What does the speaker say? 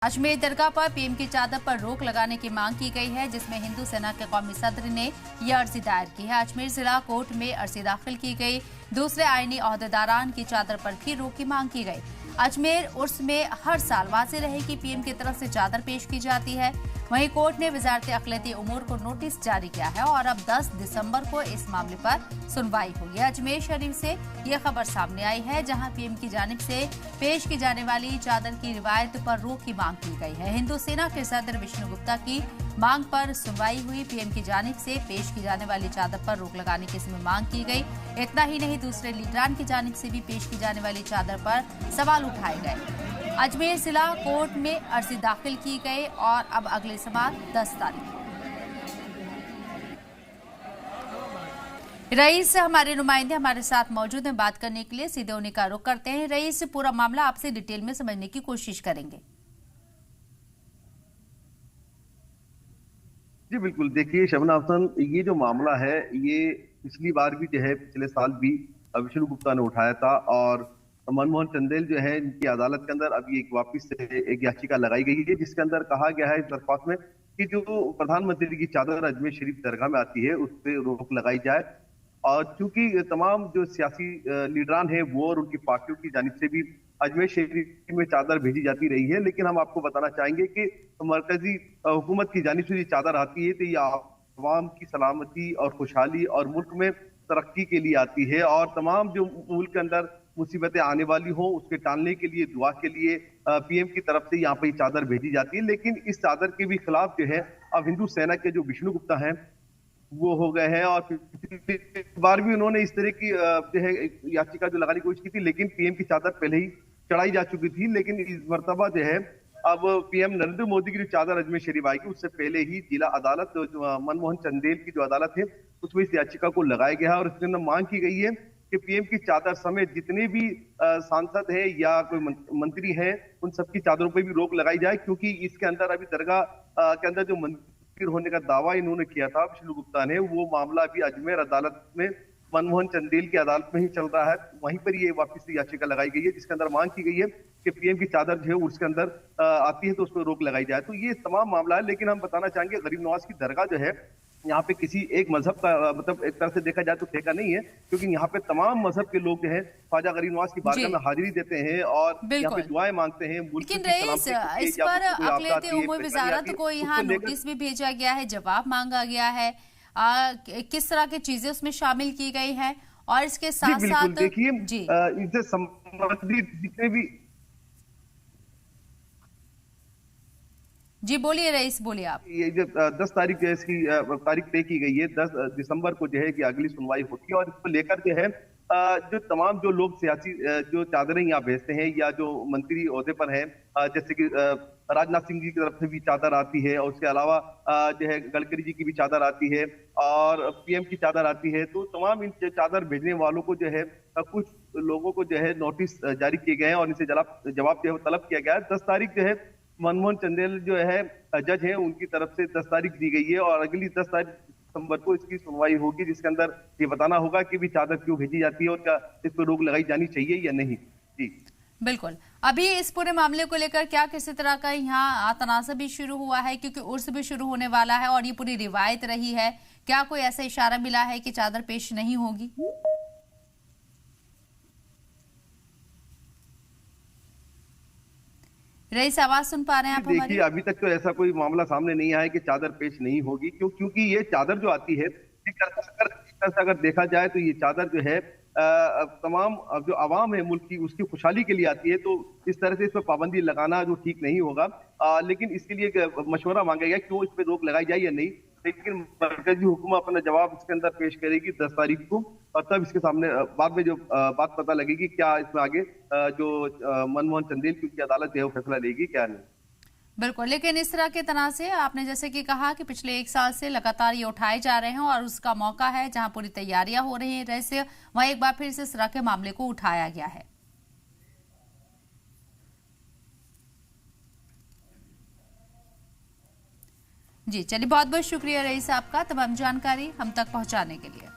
अजमेर दरगाह पर पीएम की चादर पर रोक लगाने की मांग की गई है, जिसमें हिंदू सेना के कौमी सदर ने यह अर्जी दायर की है। अजमेर जिला कोर्ट में अर्जी दाखिल की गई। दूसरे आईनी ओहदेदारान की चादर पर भी रोक की मांग की गई। अजमेर उर्स में हर साल वाज़ेह रहे कि पीएम की तरफ से चादर पेश की जाती है। वहीं कोर्ट ने वजारत अक़लियती उमूर को नोटिस जारी किया है और अब 10 दिसंबर को इस मामले पर सुनवाई होगी। अजमेर शरीफ से ये खबर सामने आई है, जहां पीएम की जानिब से पेश की जाने वाली चादर की रिवायत पर रोक की मांग की गई है। हिंदू सेना के सदर विष्णु गुप्ता की मांग पर सुनवाई हुई। पीएम की जानिब से पेश की जाने वाली चादर पर रोक लगाने की इसमें मांग की गई। इतना ही नहीं, दूसरे लीडरान की जानिब से भी पेश की जाने वाली चादर पर सवाल उठाए गए। अजमेर जिला कोर्ट में अर्जी दाखिल की गई और अब अगली समाअत 10 तारीख। रईस हमारे नुमाइंदे हमारे साथ मौजूद हैं, बात करने के लिए सीधे उन्हीं का रुख करते हैं। रईस, पूरा मामला आपसे डिटेल में समझने की कोशिश करेंगे। जी बिल्कुल, देखिए शबना अफसन, ये जो मामला है ये पिछली बार भी जो है पिछले साल भी विष्णु गुप्ता ने उठाया था और मनमोहन चंदेल जो है इनकी अदालत के अंदर अभी एक वापिस से एक याचिका लगाई गई है, जिसके अंदर कहा गया है इस दरख्वास्त में कि जो प्रधानमंत्री की चादर अजमेर शरीफ दरगाह में आती है उस पर रोक लगाई जाए। और चूंकि तमाम जो सियासी लीडरान है वो और उनकी पार्टियों की जानिब से भी अजमेर शरीफ में चादर भेजी जाती रही है, लेकिन हम आपको बताना चाहेंगे कि मरकजी हुकूमत की जानिब से ये चादर आती है तो ये आवाम की सलामती और खुशहाली और मुल्क में तरक्की के लिए आती है और तमाम जो मुल्क के अंदर मुसीबतें आने वाली हो उसके टालने के लिए, दुआ के लिए पीएम की तरफ से यहाँ पे चादर भेजी जाती है। लेकिन इस चादर के भी खिलाफ जो है अब हिंदू सेना के जो विष्णु गुप्ता हैं वो हो गए हैं और पिछली बार भी उन्होंने इस तरह की जो है याचिका जो लगाने की कोशिश की थी, लेकिन पीएम की चादर पहले ही चढ़ाई जा चुकी थी। लेकिन इस मर्तबा जो है अब पीएम नरेंद्र मोदी की जो चादर अजमेर शरीफ आएगी उससे पहले ही जिला अदालत जो मनमोहन चंदेल की जो अदालत है उसमें इस याचिका को लगाया गया है और इसके अंदर मांग की गई है कि पीएम की चादर समेत जितने भी सांसद हैं या कोई मंत्री हैं उन सबकी चादरों पर भी रोक लगाई जाए, क्योंकि इसके अंदर अभी दरगाह के अंदर जो मंत्री होने का दावा इन्होंने किया था विष्णु गुप्ता ने, वो मामला अभी अजमेर अदालत में मनमोहन चंदेल की अदालत में ही चल रहा है। वहीं पर ये वापस से याचिका लगाई गई है जिसके अंदर मांग की गई है कि पीएम की चादर जो है उसके अंदर आती है तो उस पर रोक लगाई जाए। तो ये तमाम मामला है, लेकिन हम बताना चाहेंगे गरीब नवाज की दरगाह जो है यहाँ पे किसी एक मजहब का मतलब एक तरह से देखा जाए तो ठेका नहीं है, क्योंकि यहाँ पे तमाम मजहब के लोग जो है ख्वाजा गरीब नवाज की बारगाह में हाजिरी देते हैं और यहाँ पे दुआएं मांगते हैं। लेकिन रईस, इस पर अक़लियती उमूर वज़ारत को यहाँ नोटिस भी भेजा गया है, जवाब मांगा गया है, किस तरह की चीजें उसमें शामिल की गई है और इसके साथ साथ देखिए इससे संबंधित जितने भी जी बोलिए रईस, बोलिए आप। ये जो 10 तारीख जो है इसकी तारीख तय की गई है, 10 दिसंबर को जो है कि अगली सुनवाई होती है और इसको लेकर जो है जो तमाम जो लोग सियासी जो चादरें यहाँ भेजते हैं या जो मंत्री ओहदे पर हैं, जैसे कि राजनाथ सिंह जी की तरफ से भी चादर आती है और उसके अलावा जो है गडकरी जी की भी चादर आती है और पीएम की चादर आती है, तो तमाम इन चादर भेजने वालों को जो है कुछ लोगों को जो है नोटिस जारी किए गए हैं और इनसे जवाब जो है तलब किया गया है। 10 तारीख जो है मनमोहन चंदेल जो है जज हैं उनकी तरफ से 10 तारीख दी गई है और अगली 10 तारीख दिसंबर को इसकी सुनवाई होगी, जिसके अंदर ये बताना होगा कि भी चादर क्यों भेजी जाती है और क्या इस पर रोक लगाई जानी चाहिए या नहीं। जी बिल्कुल, अभी इस पूरे मामले को लेकर क्या किसी तरह का यहाँ तनाज़ा भी शुरू हुआ है, क्योंकि उर्स भी शुरू होने वाला है और ये पूरी रिवायत रही है, क्या कोई ऐसा इशारा मिला है कि चादर पेश नहीं होगी? रईस, आवाज सुन पा रहे हैं आप हमारी? देखिए अभी तक तो ऐसा कोई मामला सामने नहीं आया कि चादर पेश नहीं होगी, क्योंकि ये चादर जो आती है अगर देखा जाए तो ये चादर जो है तमाम जो आवाम है मुल्क की उसकी खुशहाली के लिए आती है, तो इस तरह से इस पर पाबंदी लगाना जो ठीक नहीं होगा। लेकिन इसके लिए मशवरा मांगा गया क्यों इस पर रोक लगाई जाए या नहीं, लेकिन मरकजी हुकूमत अपना जवाब इसके अंदर पेश करेगी 10 तारीख को और तब इसके सामने बाद में जो बात पता लगेगी क्या इसमें आगे जो मनमोहन चंदेल की अदालत है वो फैसला लेगी क्या नहीं। बिल्कुल, लेकिन इस तरह के तनाज़े आपने जैसे कि कहा कि पिछले 1 साल से लगातार ये उठाए जा रहे हैं और उसका मौका है जहां पूरी तैयारियां हो रही हैं, वैसे वहां एक बार फिर से इस तरह के मामले को उठाया गया है। जी चलिए, बहुत बहुत शुक्रिया रईस आपका तमाम जानकारी हम तक पहुंचाने के लिए।